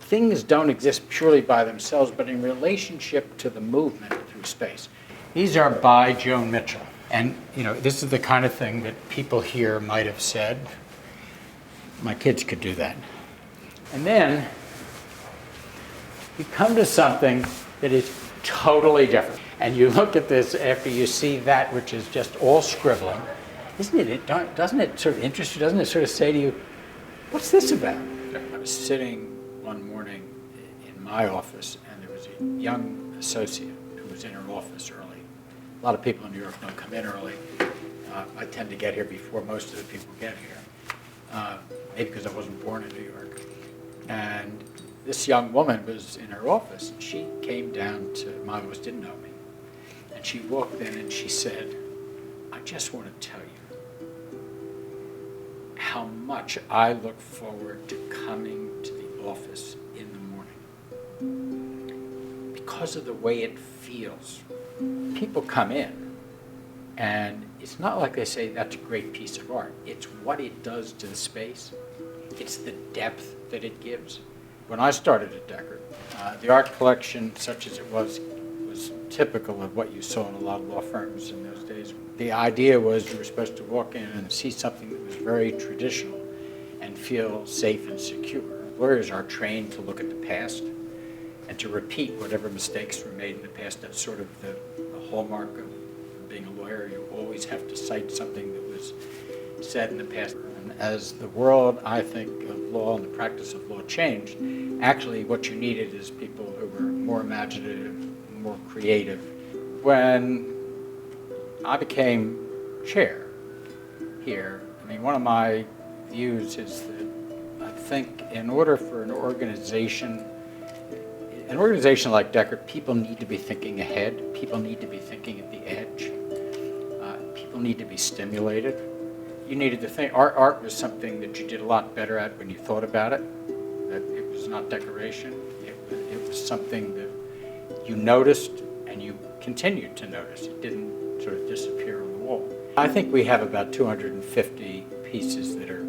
Things don't exist purely by themselves, but in relationship to the movement through space. These are by Joan Mitchell. And, this is the kind of thing that people here might have said, my kids could do that. And then you come to something that is totally different. And you look at this after you see that, which is just all scribbling. Doesn't it sort of interest you? Doesn't it sort of say to you, what's this about? I was sitting one morning in my office, and there was a young associate who was in her office early. A lot of people in New York don't come in early. I tend to get here before most of the people get here, maybe because I wasn't born in New York. And this young woman was in her office, and she came down to my office, didn't know me. And she walked in and she said, I just want to tell you how much I look forward to coming to the office in the morning because of the way it feels. People come in, and it's not like they say that's a great piece of art. It's what it does to the space. It's the depth that it gives. When I started at Dechert, the art collection, such as it was typical of what you saw in a lot of law firms in those days. The idea was you were supposed to walk in and see something that was very traditional and feel safe and secure. Lawyers are trained to look at the past and to repeat whatever mistakes were made in the past. That's sort of the hallmark of being a lawyer. You always have to cite something that was said in the past. And as the world, I think, of law and the practice of law changed, actually what you needed is people who were more imaginative, more creative. When I became chair here, one of my views is that I think in order for an organization like Dechert, people need to be thinking ahead. People need to be thinking at the edge. People need to be stimulated. You needed to think. Art was something that you did a lot better at when you thought about it. That it was not decoration. It was something that you noticed and you continued to notice. It didn't sort of disappear on the wall. I think we have about 250 pieces that are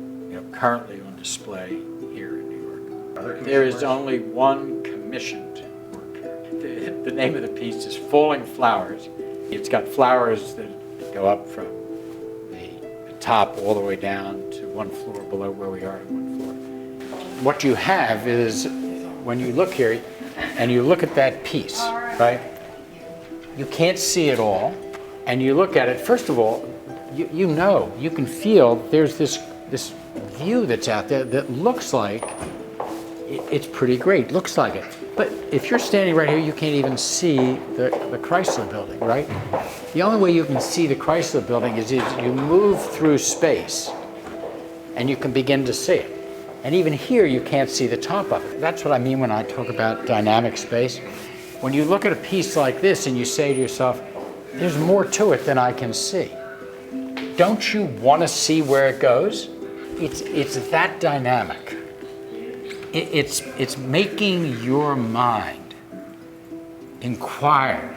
currently on display here in New York. There is only one commissioned work here. The name of the piece is Falling Flowers. It's got flowers that go up from the top all the way down to one floor below where we are on one floor. What you have is, when you look here and you look at that piece, right? You can't see it all, and you look at it. First of all, you can feel there's this view that's out there that looks like it's pretty great. Looks like it, but if you're standing right here, you can't even see the Chrysler Building, right? The only way you can see the Chrysler Building is you move through space, and you can begin to see it. And even here, you can't see the top of it. That's what I mean when I talk about dynamic space. When you look at a piece like this and you say to yourself, there's more to it than I can see. Don't you want to see where it goes? It's that dynamic. It's making your mind inquire